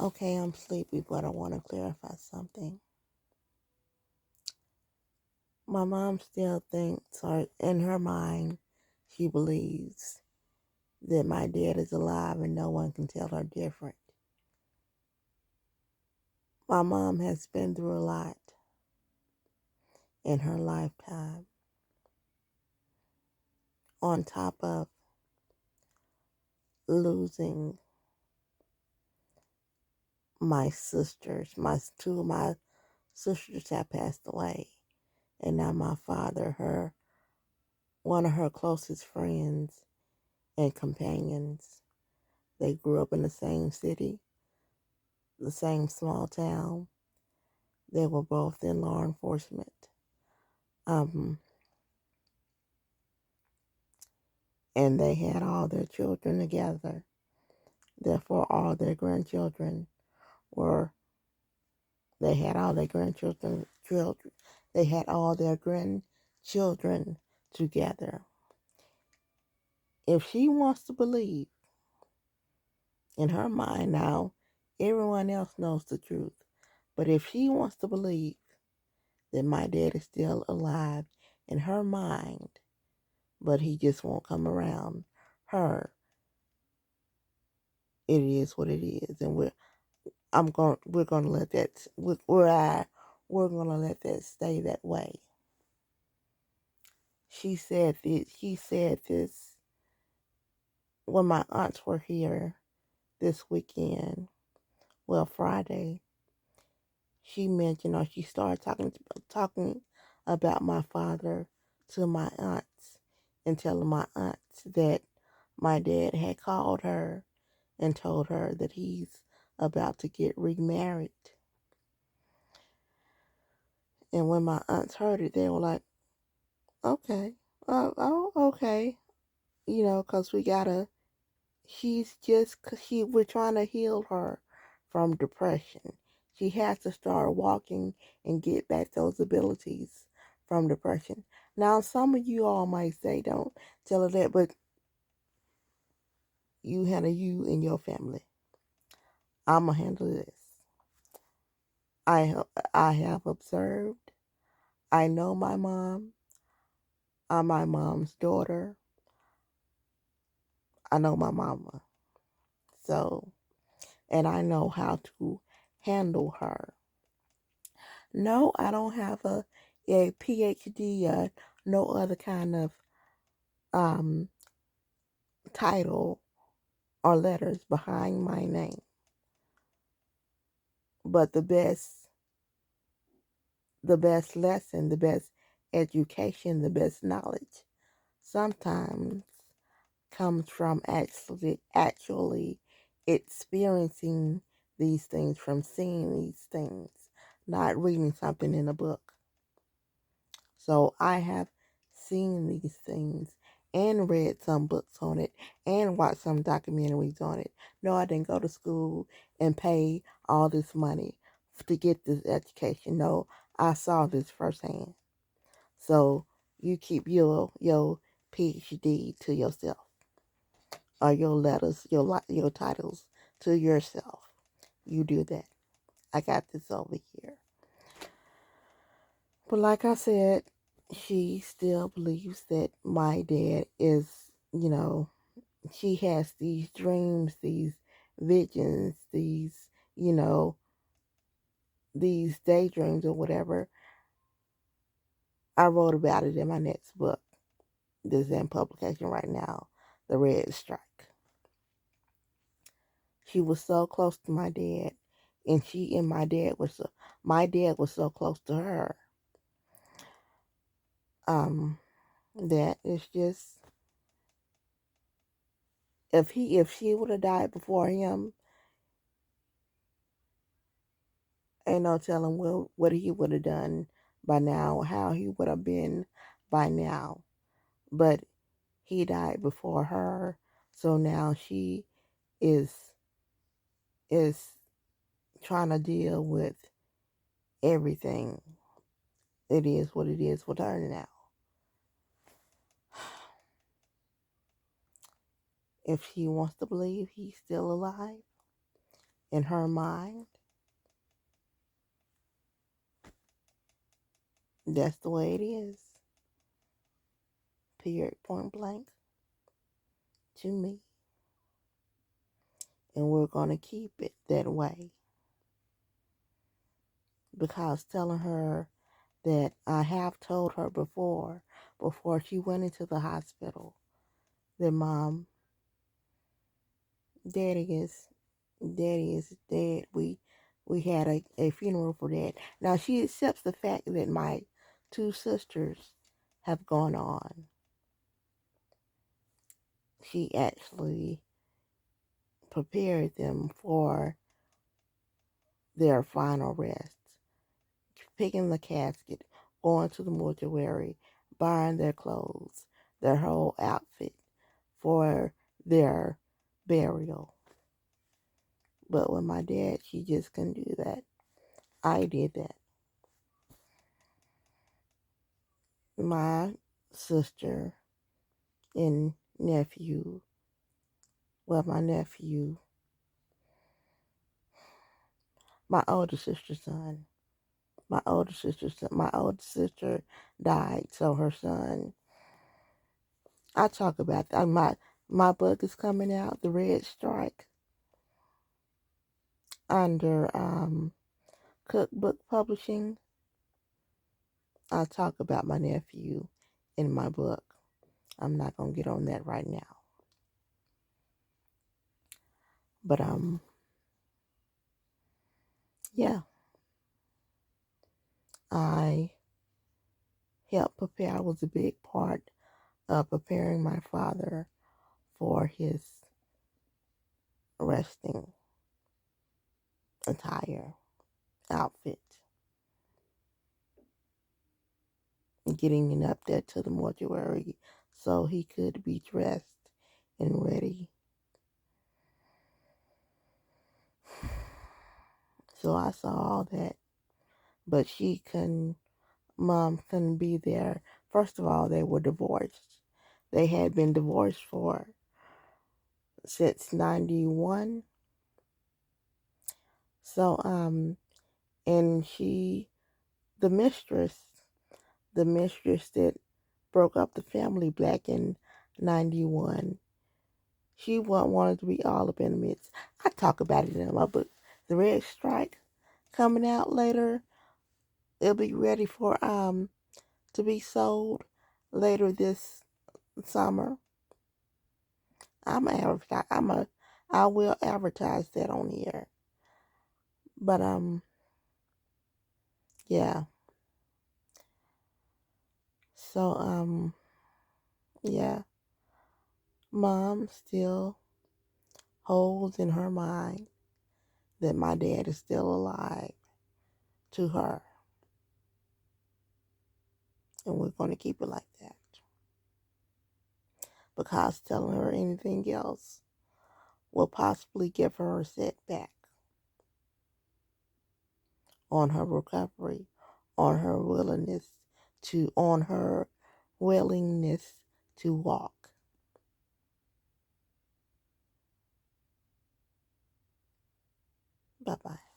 Okay, I'm sleepy, but I want to clarify something. My mom still thinks, or in her mind, she believes that my dad is alive and no one can tell her different. My mom has been through a lot in her lifetime, on top of losing my sisters. Two of my sisters have passed away, and now my father, one of her closest friends and companions. They grew up in the same city, the same small town. They were both in law enforcement. Um, and they had all their children together. Therefore, all their grandchildren were, they had all their children, they had all their grandchildren together. If she wants to believe, in her mind now, everyone else knows the truth. But if she wants to believe that my dad is still alive in her mind, but he just won't come around her, it is what it is, and we're gonna let that we're gonna let that stay that way. He said this when my aunts were here this weekend. Well, Friday, she mentioned, or she started talking about my father to my aunts, and telling my aunts that my dad had called her and told her that he's about to get remarried. And when my aunts heard it, they were like, okay, okay. Because we're trying to heal her from depression. She has to start walking and get back those abilities from depression. Now, some of you all might say, don't tell her that, but you handle you and your family. I'm going to handle this. I have observed. I know my mom. I'm my mom's daughter. I know my mama. So, and I know how to handle her. No, I don't have a PhD, no other kind of um, title or letters behind my name. But the best lesson, the best education, the best knowledge sometimes comes from actually experiencing these things, from seeing these things, not reading something in a book. So I have seen these things and read some books on it and watched some documentaries on it. No, I didn't go to school and pay all this money to get this education. No, I saw this firsthand. So you keep your PhD to yourself, or your letters, your titles to yourself. You do that. I got this over here. But like I said, she still believes that my dad is, she has these dreams, these visions, you know, these daydreams or whatever. I wrote about it in my next book. This is in publication right now, The Red Strike. She was so close to my dad, and my dad was so close to her. That it's just, if she would have died before him, ain't no telling what he would have done by now, how he would have been by now. But he died before her, so now she is is trying to deal with everything. It is what it is with her now. If she wants to believe he's still alive, in her mind. That's the way it is. Period, point blank, to me. And we're going to keep it that way. Because telling her that I have told her before she went into the hospital, that Mom, Daddy is dead. We had a funeral for Dad. Now she accepts the fact that my two sisters have gone on. She actually prepared them for their final rest, picking the casket, going to the mortuary, buying their clothes, their whole outfit for their burial. But with my dad, she just couldn't do that. I did that. My sister and nephew, well, my nephew, my older sister's son, my older sister died, so her son, I talk about that. My book is coming out, The Red Strike, under Cookbook Publishing. I talk about my nephew in my book. I'm not going to get on that right now. But, yeah, I helped prepare. I was a big part of preparing my father for his resting attire, outfit, and getting him up there to the mortuary so he could be dressed and ready. So I saw all that, but Mom couldn't be there. First of all, they were divorced. They had been divorced since 91. So, and the mistress that broke up the family back in 91, she wanted to be all up in the midst. I talk about it in my book, The Red Strike, coming out later. It'll be ready for to be sold later this summer. I will advertise that on here. But yeah. So yeah. Mom still holds in her mind that my dad is still alive to her. And we're going to keep it like that. Because telling her anything else will possibly give her a setback on her recovery, on her willingness to walk. Bye-bye.